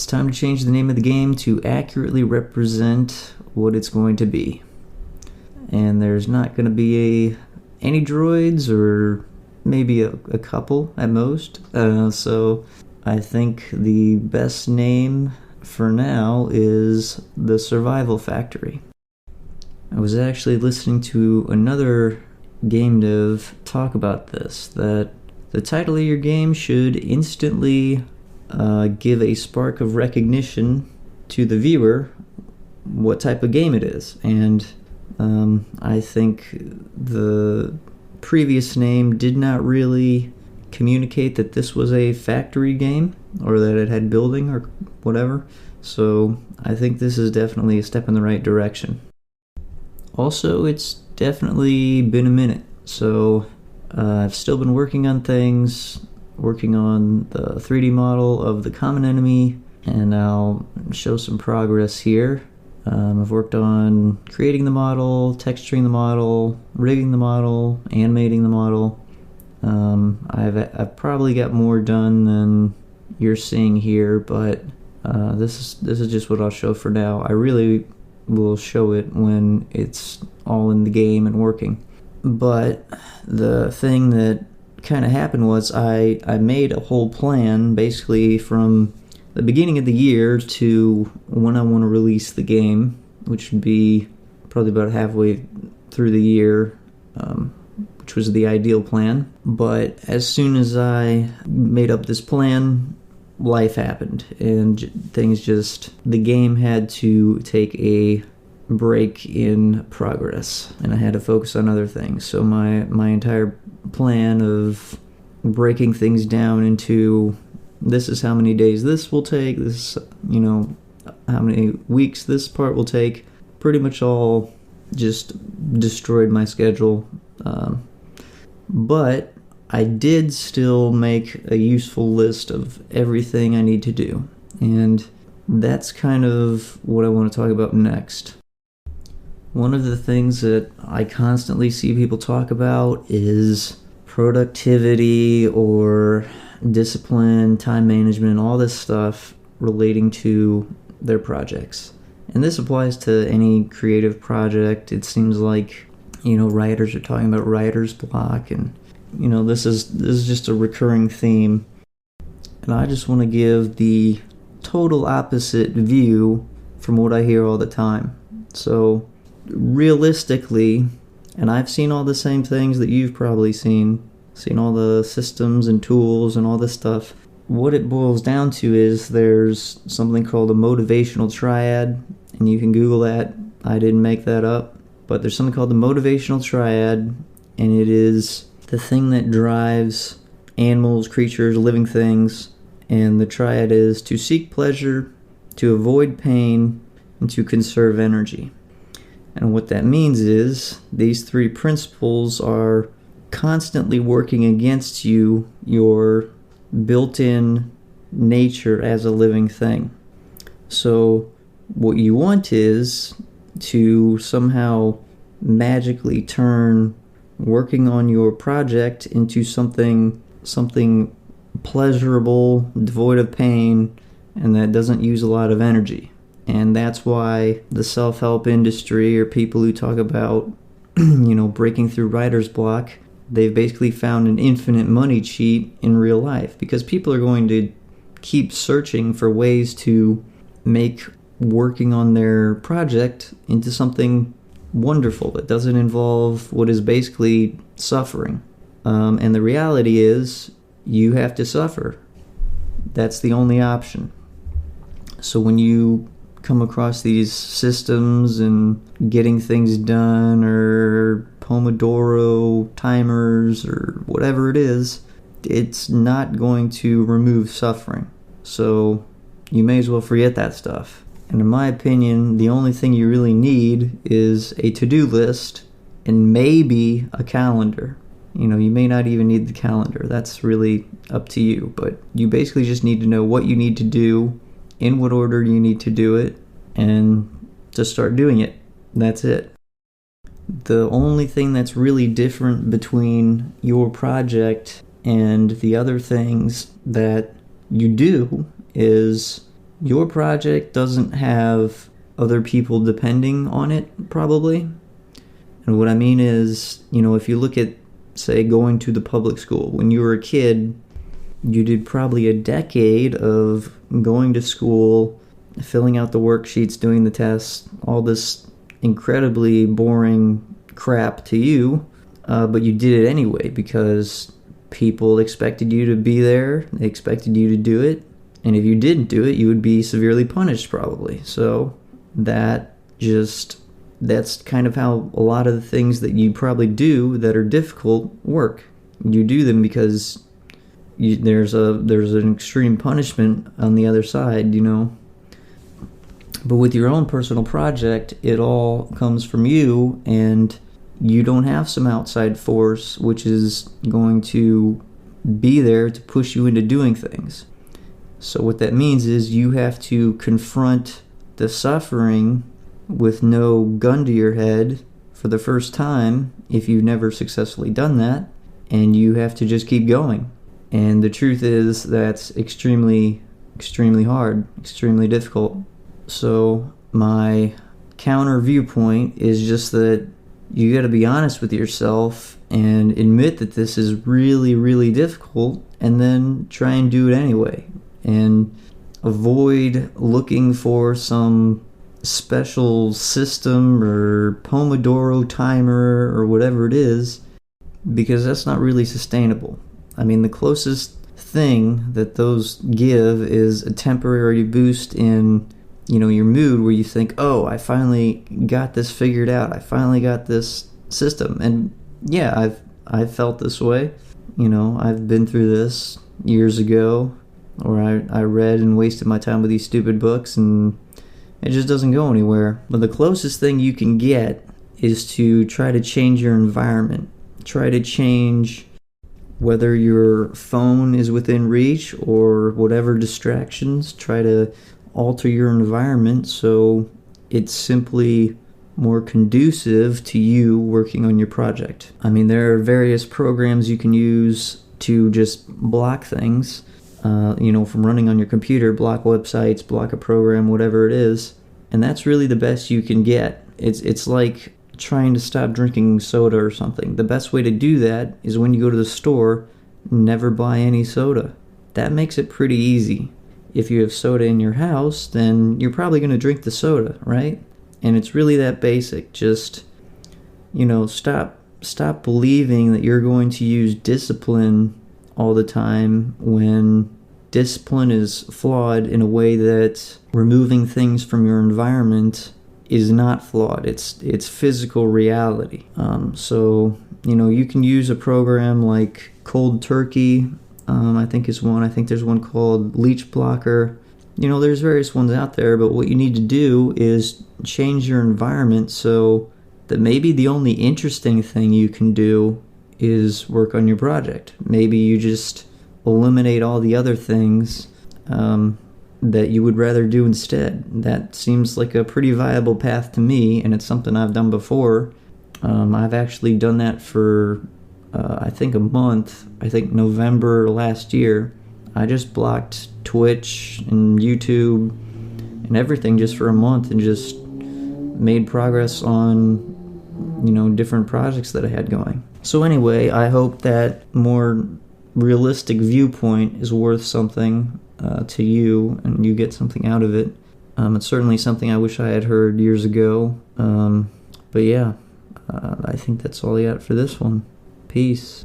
It's time to change the name of the game to accurately represent what it's going to be. And there's not going to be any droids, or maybe a couple at most. So I think the best name for now is The Survival Factory. I was actually listening to another game dev talk about this, that the title of your game should instantly give a spark of recognition to the viewer what type of game it is. And I think the previous name did not really communicate that this was a factory game, or that it had building or whatever. So I think this is definitely a step in the right direction. Also, it's definitely been a minute, so I've still been working on things, working on the 3D model of the common enemy, and I'll show some progress here. I've worked on creating the model, texturing the model, rigging the model, animating the model. I've probably got more done than you're seeing here, but this is just what I'll show for now. I really will show it when it's all in the game and working. But the thing that kind of happened was I made a whole plan basically from the beginning of the year to when I want to release the game, which would be probably about halfway through the year, which was the ideal plan. But as soon as I made up this plan, life happened, and the game had to take a break in progress, and I had to focus on other things. So my entire plan of breaking things down into, this is how many days this will take, this, how many weeks this part will take, pretty much all just destroyed my schedule. But I did still make a useful list of everything I need to do, and that's kind of what I want to talk about next. One of the things that I constantly see people talk about is productivity or discipline, time management, all this stuff relating to their projects. And this applies to any creative project. It seems like, writers are talking about writer's block, and this is just a recurring theme. And I just want to give the total opposite view from what I hear all the time. So realistically, and I've seen all the same things that you've probably seen all the systems and tools and all this stuff. What it boils down to is there's something called a motivational triad, and you can Google that. I didn't make that up. But there's something called the motivational triad, and it is the thing that drives animals, creatures, living things. And the triad is to seek pleasure, to avoid pain, and to conserve energy. And what that means is these three principles are constantly working against you, your built-in nature as a living thing. So what you want is to somehow magically turn working on your project into something pleasurable, devoid of pain, and that doesn't use a lot of energy. And that's why the self-help industry, or people who talk about, breaking through writer's block, they've basically found an infinite money cheat in real life, because people are going to keep searching for ways to make working on their project into something wonderful that doesn't involve what is basically suffering. And the reality is, you have to suffer. That's the only option. So when you come across these systems and getting things done, or Pomodoro timers, or whatever it is, it's not going to remove suffering. So you may as well forget that stuff. And in my opinion, the only thing you really need is a to-do list and maybe a calendar. You may not even need the calendar. That's really up to you. But you basically just need to know what you need to do, in what order you need to do it, and to start doing it. That's it. The only thing that's really different between your project and the other things that you do is your project doesn't have other people depending on it, probably. And what I mean is, if you look at, say, going to the public school. When you were a kid, you did probably a decade of going to school, filling out the worksheets, doing the tests, all this incredibly boring crap to you, but you did it anyway because people expected you to be there, they expected you to do it, and if you didn't do it, you would be severely punished probably. So that's kind of how a lot of the things that you probably do that are difficult work. You do them because there's an extreme punishment on the other side, But with your own personal project, it all comes from you, and you don't have some outside force which is going to be there to push you into doing things. So what that means is you have to confront the suffering with no gun to your head for the first time if you've never successfully done that, and you have to just keep going. And the truth is that's extremely, extremely hard, extremely difficult. So my counter viewpoint is just that you got to be honest with yourself and admit that this is really, really difficult, and then try and do it anyway. And avoid looking for some special system or Pomodoro timer or whatever it is, because that's not really sustainable. I mean, the closest thing that those give is a temporary boost in your mood, where you think, oh, I finally got this figured out, I finally got this system. And yeah, I've felt this way. I've been through this years ago, where I read and wasted my time with these stupid books, and it just doesn't go anywhere. But the closest thing you can get is to try to change your environment. Try to change whether your phone is within reach or whatever distractions. Try to alter your environment so it's simply more conducive to you working on your project. I mean, there are various programs you can use to just block things. From running on your computer, block websites, block a program, whatever it is. And that's really the best you can get. It's like trying to stop drinking soda or something. The best way to do that is when you go to the store, never buy any soda. That makes it pretty easy. If you have soda in your house, then you're probably going to drink the soda, right? And it's really that basic. Just, stop believing that you're going to use discipline all the time when discipline is flawed in a way that removing things from your environment is not flawed. It's physical reality. So you can use a program like Cold Turkey. I think is one. I think there's one called Leech Blocker. There's various ones out there, but what you need to do is change your environment so that maybe the only interesting thing you can do is work on your project. Maybe you just eliminate all the other things that you would rather do instead. That seems like a pretty viable path to me, and it's something I've done before. I've actually done that for, I think, a month. I think November last year. I just blocked Twitch and YouTube and everything just for a month, and just made progress on, different projects that I had going. So anyway, I hope that more realistic viewpoint is worth something to you, and you get something out of it. It's certainly something I wish I had heard years ago. But yeah, I think that's all I got for this one. Peace.